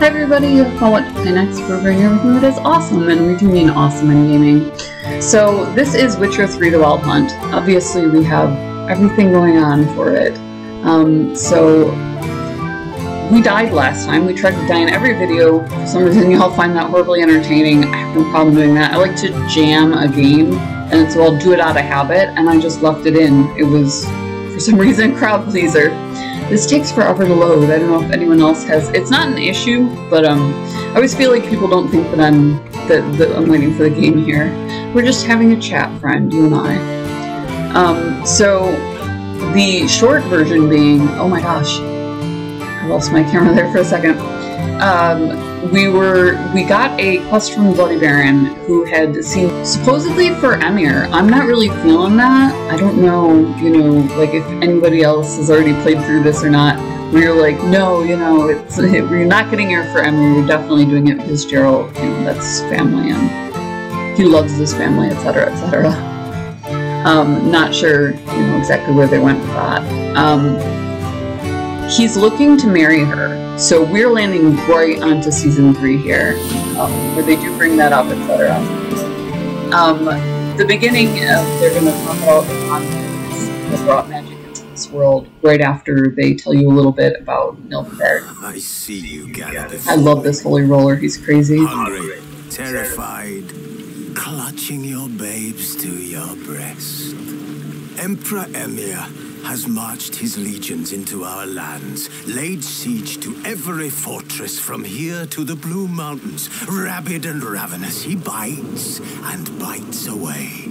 Hi everybody, you have called What to Play Next. We're over here with me that is awesome, and we do mean awesome in gaming. So this is Witcher 3 The Wild Hunt. Obviously we have everything going on for it. So we died last time. We tried to die in every video. For some reason y'all find that horribly entertaining. I have no problem doing that. I like to jam a game, and so I'll do it out of habit, and I just left it in. It was, for some reason, crowd pleaser. This takes forever to load. I don't know if anyone else has. It's not an issue, but I always feel like people don't think that I'm waiting for the game here. We're just having a chat, friend, you and I. So the short version being, oh my gosh, I lost my camera there for a second. We got a quest from Bloody Baron who had seen supposedly for Emir. I'm not really feeling that. I don't know, like if anybody else has already played through this or not. Where you're like, no, you're not getting here for Emir. You're definitely doing it because Geralt, that's family and he loves this family, etc., etc. Not sure, exactly where they went with that. He's looking to marry her, so we're landing right onto Season 3 here, where they do bring that up, etc. The beginning, they're going to talk about the conflicts that brought magic into this world, right after they tell you a little bit about Nilfgaard. I see you gathered. I love this holy roller, he's crazy. Hungry, terrified, clutching your babes to your breast. Emperor Emir has marched his legions into our lands, laid siege to every fortress from here to the Blue Mountains. Rabid and ravenous, he bites and bites away.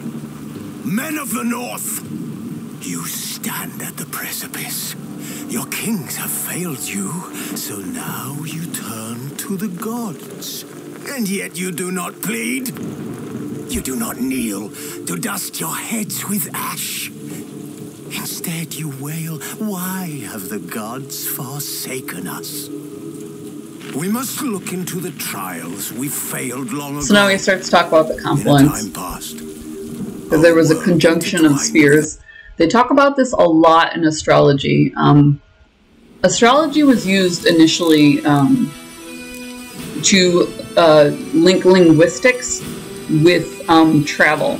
Men of the North, you stand at the precipice. Your kings have failed you, so now you turn to the gods. And yet you do not plead. You do not kneel to dust your heads with ash. Instead you wail, why have the gods forsaken us? We must look into the trials we failed long ago. So now he starts to talk about the confluence. In time past, because there was a conjunction of spheres. They talk about this a lot in astrology. Astrology was used initially to link linguistics with travel.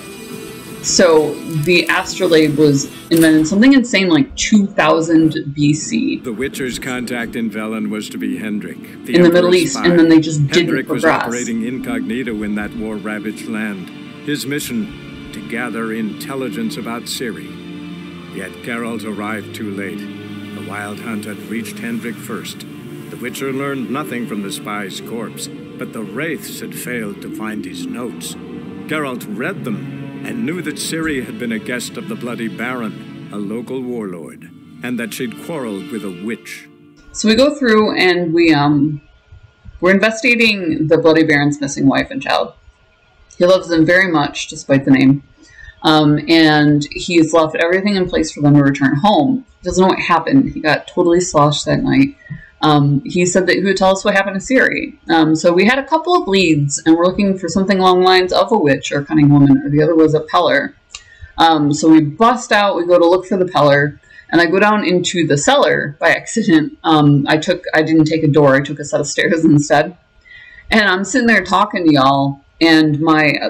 So the astrolabe was invented something insane like 2000 BC. The Witcher's contact in Velen was to be Hendrik, in the Middle East, and then they just didn't progress. Hendrik was operating incognito in that war-ravaged land. His mission, to gather intelligence about Ciri. Yet Geralt arrived too late. The Wild Hunt had reached Hendrik first. The Witcher learned nothing from the spy's corpse, but the Wraiths had failed to find his notes. Geralt read them, and knew that Ciri had been a guest of the Bloody Baron, a local warlord, and that she'd quarreled with a witch. So we go through and we're investigating the Bloody Baron's missing wife and child. He loves them very much, despite the name, and he's left everything in place for them to return home. He doesn't know what happened. He got totally sloshed that night. He said that he would tell us what happened to Ciri. So we had a couple of leads, and we're looking for something along the lines of a witch or cunning woman, or the other was a peller. So we bust out, we go to look for the peller, and I go down into the cellar by accident. I didn't take a door, I took a set of stairs instead. And I'm sitting there talking to y'all, and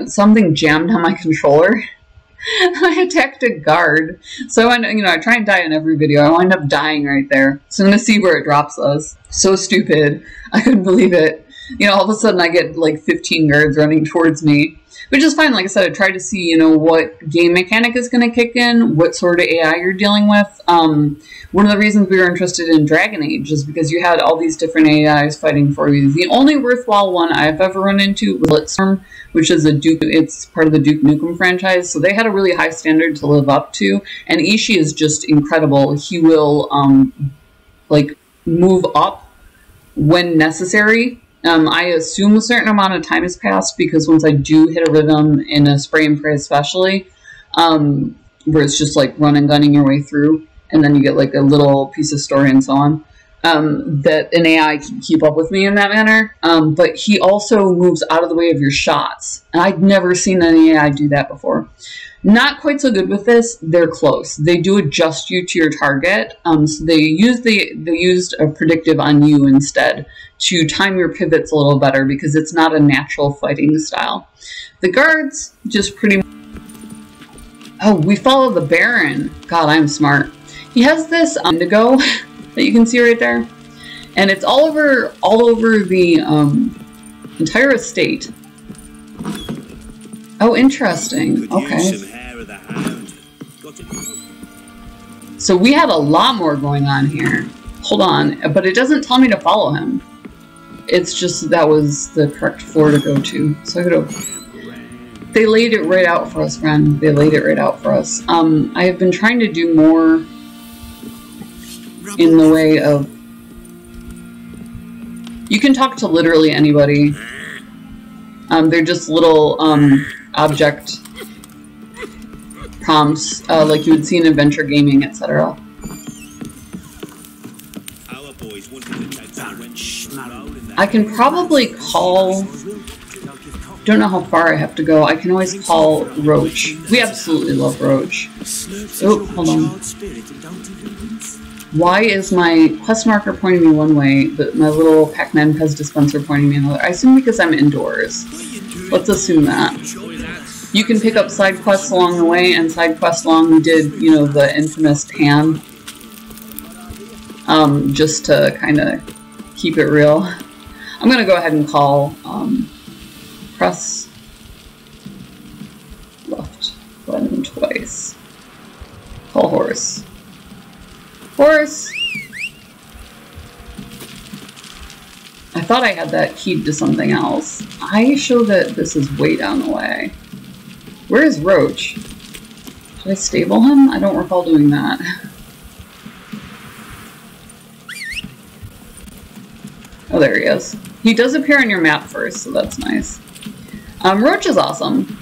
something jammed on my controller. I attacked a guard. So I try and die in every video. I wind up dying right there. So I'm going to see where it drops us. So stupid. I couldn't believe it. All of a sudden I get like 15 guards running towards me. Which is fine. Like I said, I tried to see, what game mechanic is going to kick in, what sort of AI you're dealing with. One of the reasons we were interested in Dragon Age is because you had all these different AIs fighting for you. The only worthwhile one I've ever run into was Blitzstorm, which is it's part of the Duke Nukem franchise. So they had a really high standard to live up to. And Ishii is just incredible. He will, move up when necessary. I assume a certain amount of time has passed because once I do hit a rhythm in a spray and pray especially, where it's just like run and gunning your way through, and then you get like a little piece of story and so on, that an AI can keep up with me in that manner. But he also moves out of the way of your shots. And I'd never seen an AI do that before. Not quite so good with this. They're close. They do adjust you to your target. So they used a predictive on you instead to time your pivots a little better because it's not a natural fighting style. The guards just pretty. Oh, we follow the Baron. God, I'm smart. He has this indigo that you can see right there, and it's all over the entire estate. Oh, interesting. Okay. So we had a lot more going on here. Hold on, but it doesn't tell me to follow him. It's just that was the correct floor to go to. So I go to... They laid it right out for us, friend. They laid it right out for us. I have been trying to do more in the way of... You can talk to literally anybody. They're just little object prompts, like you would see in adventure gaming, etc. I can probably call... Don't know how far I have to go. I can always call Roach. We absolutely love Roach. Oh, hold on. Why is my quest marker pointing me one way, but my little Pac-Man Pez dispenser pointing me another? I assume because I'm indoors. Let's assume that. You can pick up side quests along the way, and side quests along we did, you know, the infamous pan. Just to kind of keep it real. I'm gonna go ahead and call, press left button twice. Call horse. Horse! I thought I had that keyed to something else. I show that this is way down the way. Where is Roach? Should I stable him? I don't recall doing that. Oh, there he is. He does appear on your map first, so that's nice. Roach is awesome.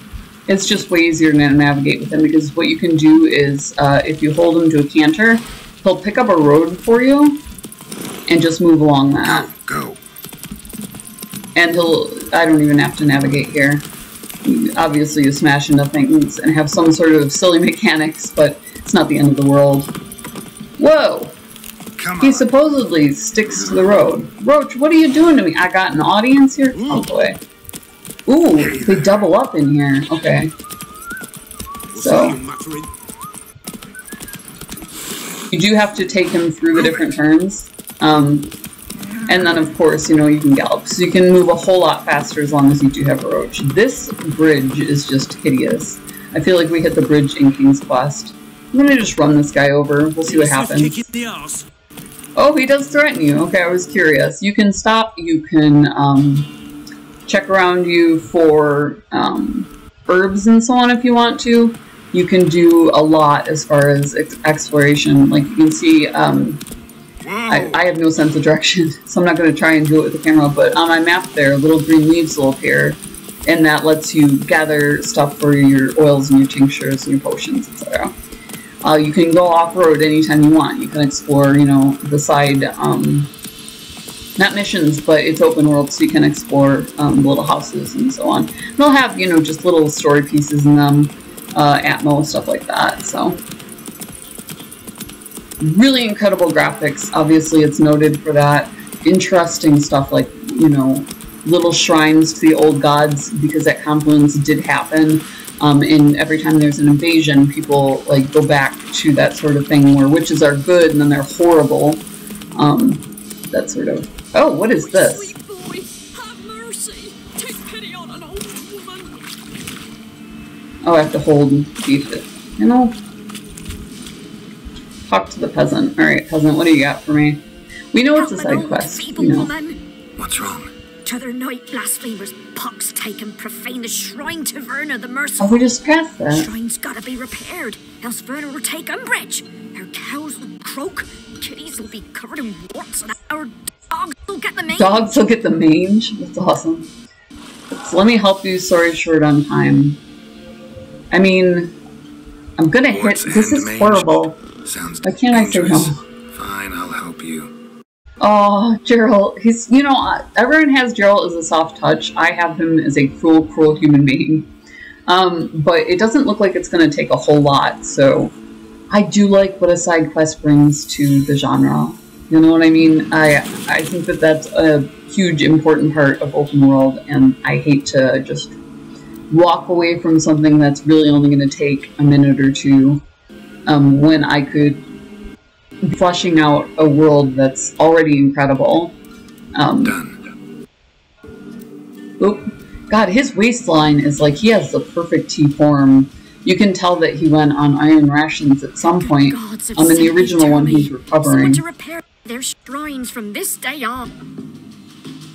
It's just way easier to navigate with him because what you can do is, if you hold him to a canter, he'll pick up a road for you and just move along that. Go. And I don't even have to navigate here. Obviously you smash into things and have some sort of silly mechanics, but it's not the end of the world. Whoa! He supposedly sticks to the road. Roach, what are you doing to me? I got an audience here? Oh boy. Ooh, they double up in here. Okay. So, you do have to take him through the different turns. And then, of course, you know, you can gallop. So you can move a whole lot faster as long as you do have a Roach. This bridge is just hideous. I feel like we hit the bridge in King's Quest. I'm gonna just run this guy over. We'll see what happens. Oh, he does threaten you. Okay, I was curious. You can stop. You can check around you for herbs and so on if you want to. You can do a lot as far as exploration. Like you can see, I have no sense of direction, so I'm not going to try and do it with the camera, but on my map there, little green leaves will appear, and that lets you gather stuff for your oils and your tinctures and your potions, etc. You can go off-road anytime you want. You can explore, you know, the side, not missions, but it's open world, so you can explore little houses and so on. They'll have, you know, just little story pieces in them, Atmo, stuff like that, so. Really incredible graphics. Obviously, it's noted for that. Interesting stuff like, you know, little shrines to the old gods, because that confluence did happen. And every time there's an invasion, people like go back to that sort of thing where witches are good and then they're horrible. That sort of. Oh, what is this? Sweet boy, have mercy. Take pity on an old woman. Oh, I have to hold and beef it. You know. Talk to the peasant. Alright, peasant, what do you got for me? We know it's a side quest. You know. What's wrong? T'other night blasphemers pox taken profane the shrine to Verna the Merciful. Oh, we just passed that. Shrine's gotta be repaired, else Verna will take umbrage. Our cows will croak, kitties will be covered in warts, and our dogs will get the mange. Dogs will get the mange? That's awesome. So let me help you, story short on time. I mean, I'm gonna hit. This is horrible. Sounds Why can't dangerous. I say no? Fine, I'll help you. Oh, Geralt. He's, you know, everyone has Geralt as a soft touch. I have him as a cruel, cruel human being. But it doesn't look like it's going to take a whole lot, so I do like what a side quest brings to the genre. You know what I mean? I think that that's a huge, important part of open world, and I hate to just walk away from something that's really only going to take a minute or two, when I could be fleshing out a world that's already incredible. Done. Oop. God, his waistline is like, he has the perfect T-form. You can tell that he went on iron rations at some point. In the original one, he's recovering. To repair their shrines from this day on.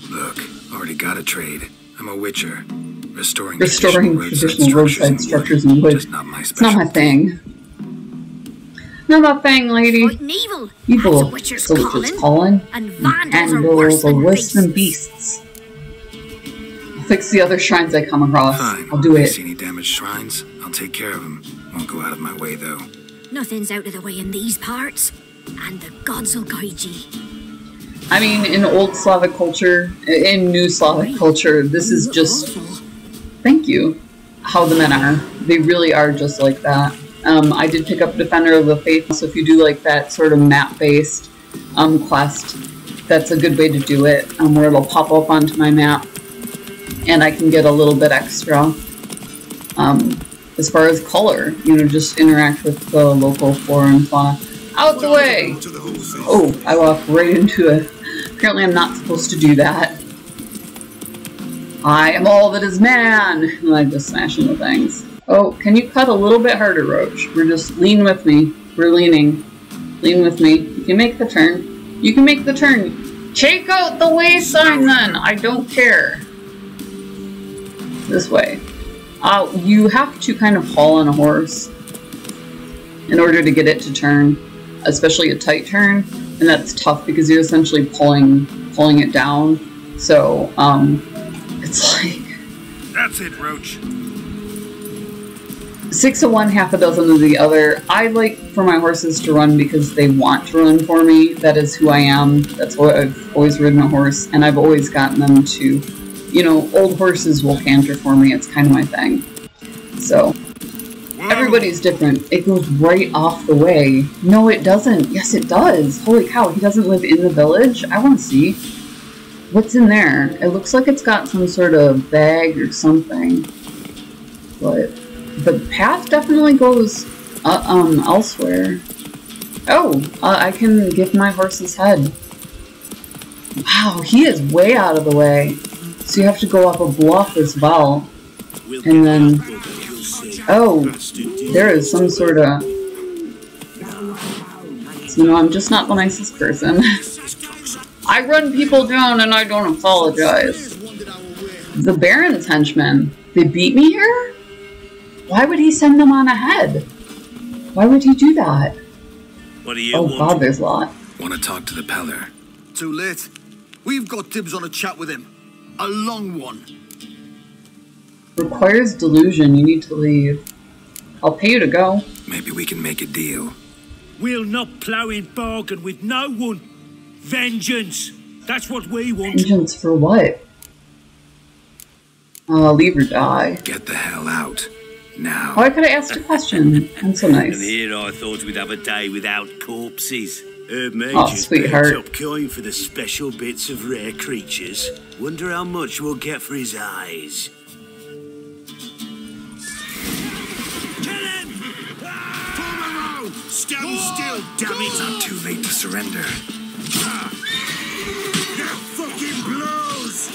Look, already got a trade. I'm a witcher. Restoring traditional roadside structures in wood. It's not my thing. Not my thing, lady. Fighting evil. Evil. That's a witcher's calling. And vandals are worse than beasts. I'll fix the other shrines I come across. Fine. I'll do it. See any damaged shrines? I'll take care of them. Won't go out of my way, though. Nothing's out of the way in these parts. And the gods will guide ye. I mean, in old Slavic culture, in new Slavic culture, this is just, thank you, how the men are. They really are just like that. I did pick up Defender of the Faith, so if you do like that sort of map-based quest, that's a good way to do it, where it'll pop up onto my map, and I can get a little bit extra. As far as color, you know, just interact with the local flora and fauna. Out the way! Oh, I walked right into it. Apparently I'm not supposed to do that. I am all that is man! And I just smash into things. Oh, can you cut a little bit harder, Roach? We're just, lean with me. We're leaning. Lean with me. You can make the turn. You can make the turn. Check out the way sign then! I don't care. This way. You have to kind of haul on a horse in order to get it to turn. Especially a tight turn, and that's tough because you're essentially pulling it down. So, it's like... That's it, Roach. 6 of one, half a dozen of the other. I like for my horses to run because they want to run for me. That is who I am. That's why I've always ridden a horse, and I've always gotten them to, you know, old horses will canter for me. It's kind of my thing. So... everybody's different. It goes right off the way. No, it doesn't. Yes, it does. Holy cow, he doesn't live in the village? I want to see. What's in there? It looks like it's got some sort of bag or something. But the path definitely goes elsewhere. Oh, I can give my horse's head. Wow, he is way out of the way. So you have to go up a bluff as well. And then... oh, there is some sort of... you know, I'm just not the nicest person. I run people down and I don't apologize. The Baron's henchmen, they beat me here? Why would he send them on ahead? Why would he do that? What do you want? God, there's a lot. Want to talk to the Peller? Too late. We've got dibs on a chat with him. A long one. Requires delusion. You need to leave. I'll pay you to go. Maybe we can make a deal. We'll not plough in bargain with no one. Vengeance. That's what we want. Vengeance for what? Leave or die. Get the hell out. Now. Oh, I could have asked a question. I'm so nice. And here I thought we'd have a day without corpses. Oh, sweetheart. Up coin for the special bits of rare creatures. Wonder how much we'll get for his eyes. Stand still, damn it! Not too late to surrender. That fucking blows!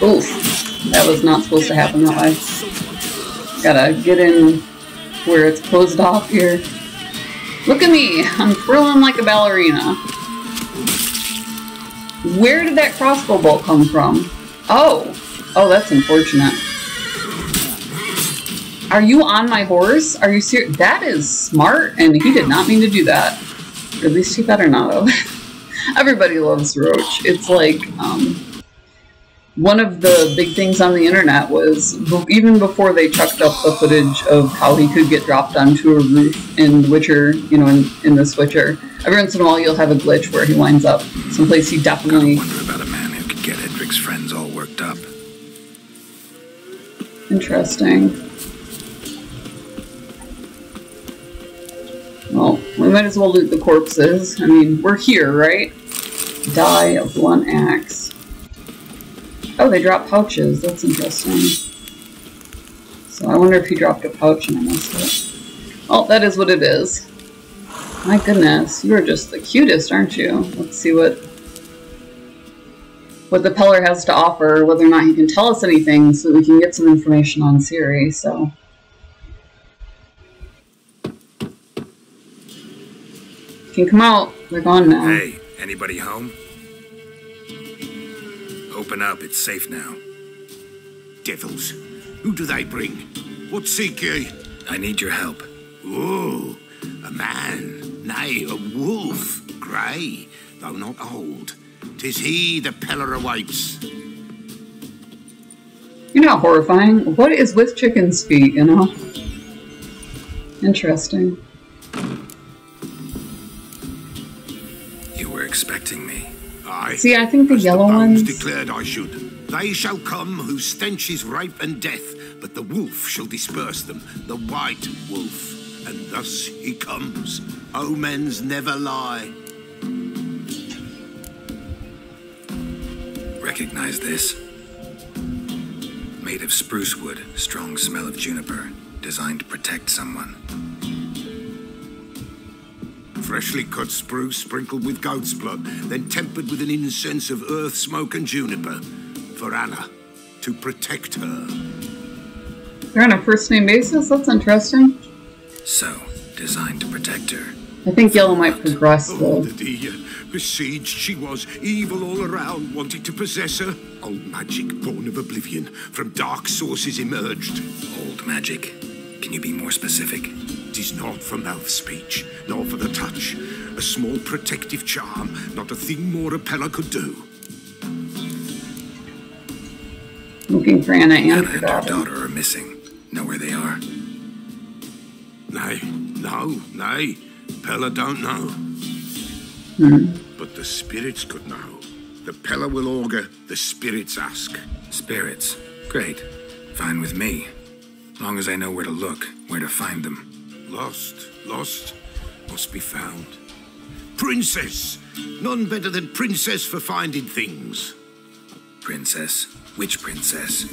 Oof. That was not supposed to happen that way. Gotta get in where it's closed off here. Look at me! I'm twirling like a ballerina. Where did that crossbow bolt come from? Oh! Oh, that's unfortunate. Are you on my horse? Are you serious? That is smart, and he did not mean to do that. At least he better not have. Everybody loves Roach. It's like, one of the big things on the internet was, even before they chucked up the footage of how he could get dropped onto a roof in The Witcher, you know, in The Switcher, every once in a while you'll have a glitch where he winds up someplace he definitely... I wonder about a man who could get it Jack's friends all worked up. Interesting. Well, we might as well loot the corpses. I mean, we're here, right? Die of blunt axe. Oh, they drop pouches. That's interesting. So I wonder if he dropped a pouch and I missed it. Oh, that is what it is. My goodness, you are just the cutest, aren't you? Let's see what the Peller has to offer, whether or not he can tell us anything so that we can get some information on Ciri, so. Can come out. They're gone now. Hey, anybody home? Open up, it's safe now. Devils, who do they bring? What seek ye? I need your help. Oh, a man, nay, a wolf, grey, though not old. 'Tis he the Peller awaits. You're not horrifying. What is with chicken's feet, you know? Interesting. You were expecting me. Aye. See, I think the as yellow bones ones... declared I should. They shall come whose stench is rape and death, but the wolf shall disperse them, the white wolf. And thus he comes. Omens never lie. Recognize this? Made of spruce wood, strong smell of juniper, designed to protect someone. Freshly cut spruce sprinkled with goat's blood, then tempered with an incense of earth, smoke and juniper. For Anna, to protect her. They're on a first-name basis? That's interesting. So, designed to protect her. I think yellow might progress, though. Oh, besieged she was, evil all around, wanting to possess her. Old magic, born of oblivion, from dark sources emerged. Old magic? Can you be more specific? 'Tis not for mouth speech, nor for the touch. A small protective charm, not a thing more a Peller could do. Looking for Anna and Anna her and her daughter. daughter are missing. Know where they are? Nay, nay. Peller don't know. But the spirits could know. The Peller will augur, the spirits ask. Spirits. Great. Fine with me. Long as I know where to look, where to find them. Lost, must be found. Princess! None better than Princess for finding things. Princess? Which princess?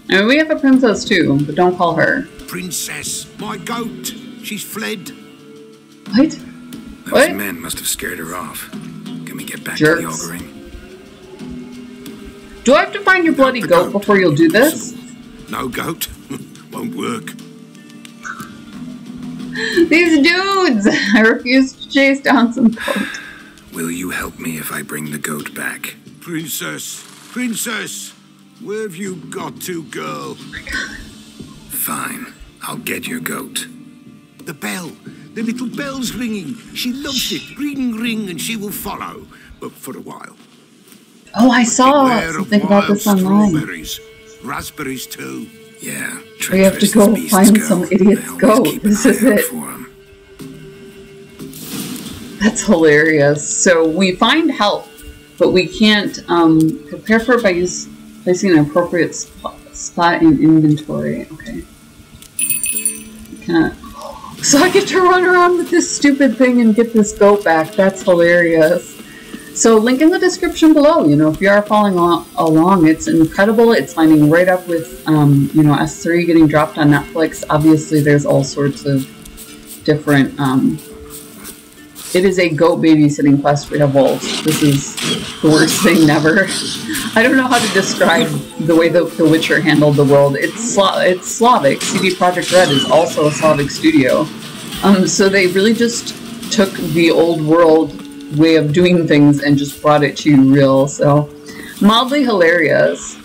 I mean, we have a princess too, but don't call her. Princess, my goat. She's fled. What? Those What? men must have scared her off. Can we get back Jerks. to the auguring? Do I have to find your bloody The goat before you'll do this? No goat. Won't work. These dudes! I refuse to chase down some goat. Will you help me if I bring the goat back? Princess, where have you got to, girl? Fine. I'll get your goat. The bell. The little bell's ringing. She loves it. Ring, ring, and she will follow. But for a while. Oh, I saw Beware of something about wild this online. strawberries. Raspberries, too. Yeah, We have to treacherous go as beasts find go, some I idiot's always goat. keep an This eye is out it. for 'em. That's hilarious. So we find help, but we can't prepare for it by placing an appropriate spot in inventory. Okay. So I get to run around with this stupid thing and get this goat back. That's hilarious. So link in the description below. You know, if you are following along, it's incredible. It's lining right up with, you know, S3 getting dropped on Netflix. Obviously, there's all sorts of different, it is a goat babysitting quest for wolves. This is the worst thing ever. I don't know how to describe the way The Witcher handled the world. It's Slavic. CD Projekt Red is also a Slavic studio. So they really just took the old world way of doing things and just brought it to real. So mildly hilarious.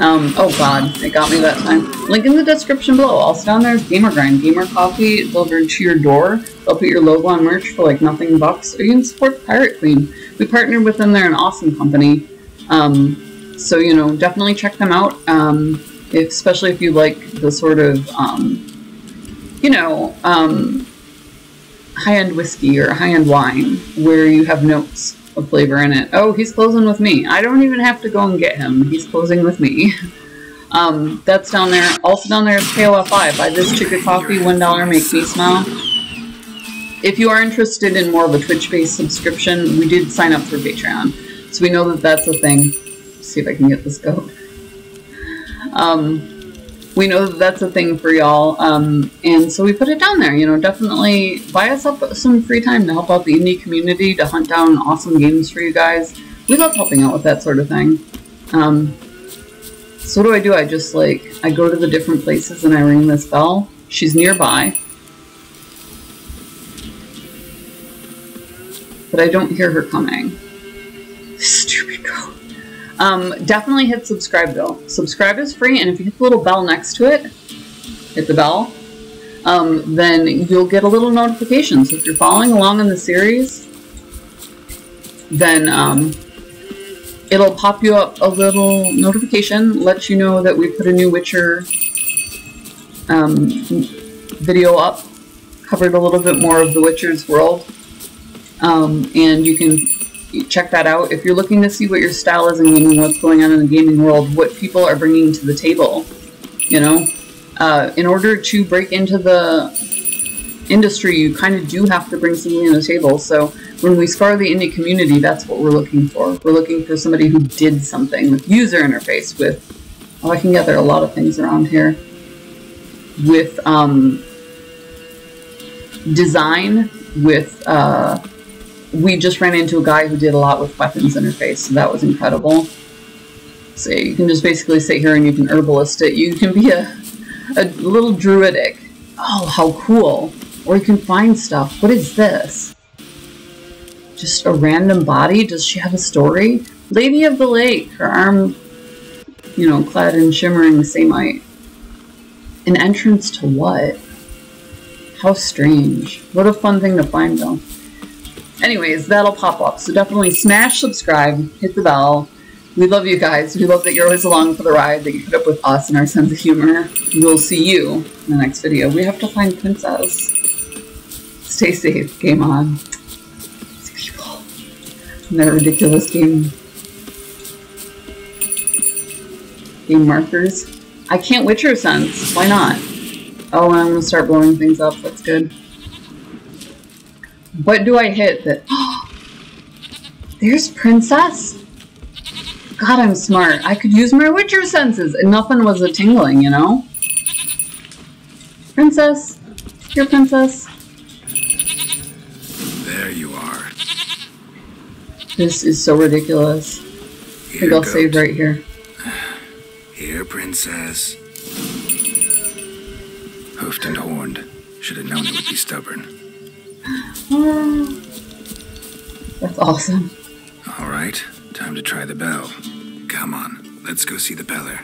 Oh god, it got me that time. Link in the description below. Also down there is Gamer Grind, Gamer Coffee delivered to your door. They'll put your logo on merch for like nothing bucks, or you can support Pirate Queen. We partnered with them. They're an awesome company. So, you know, definitely check them out. Especially if you like the sort of, you know, high-end whiskey or high-end wine where you have notes of flavor in it. Oh, he's closing with me. I don't even have to go and get him. He's closing with me. That's down there. Also down there is KOF5. Buy this chick a coffee, $1, make me smile. If you are interested in more of a Twitch-based subscription, we did sign up for Patreon. So we know that that's a thing. Let's see if I can get this goat. We know that that's a thing for y'all, and so we put it down there. You know, definitely buy us up some free time to help out the indie community, to hunt down awesome games for you guys. We love helping out with that sort of thing. So what do? I just, like, I go to the different places and I ring this bell. She's nearby. But I don't hear her coming. Stupid goat. Definitely hit subscribe though. Subscribe is free, and if you hit the little bell next to it, hit the bell, then you'll get a little notification. So if you're following along in the series, then it'll pop you up a little notification, let you know that we put a new Witcher video up, covered a little bit more of the Witcher's world, and you can check that out. If you're looking to see what your style is in gaming, what's going on in the gaming world, what people are bringing to the table, you know, in order to break into the industry, you kind of do have to bring something to the table. So when we scour the indie community, that's what we're looking for. We're looking for somebody who did something with user interface, with, oh, I can gather a lot of things around here, with design, with we just ran into a guy who did a lot with weapons interface, so that was incredible. So you can just basically sit here and you can herbalist it. You can be a little druidic. Oh, how cool. Or you can find stuff. What is this? Just a random body? Does she have a story? Lady of the Lake. Her arm, you know, clad in shimmering samite. An entrance to what? How strange. What a fun thing to find, though. Anyways, that'll pop up. So definitely smash subscribe, hit the bell. We love you guys. We love that you're always along for the ride, that you put up with us and our sense of humor. We'll see you in the next video. We have to find Princess. Stay safe. Game on. These people. And that ridiculous game markers. I can't Witcher sense. Why not? Oh, and I'm going to start blowing things up. That's good. What do I hit that? There's Princess? God, I'm smart. I could use my Witcher senses, and nothing was a tingling, you know? Princess? Here, Princess? There you are. This is so ridiculous. I think I'll save right here. Here, Princess. Hoofed and horned. Should have known it would be stubborn. That's awesome. All right, time to try the bell. Come on, let's go see the Beller.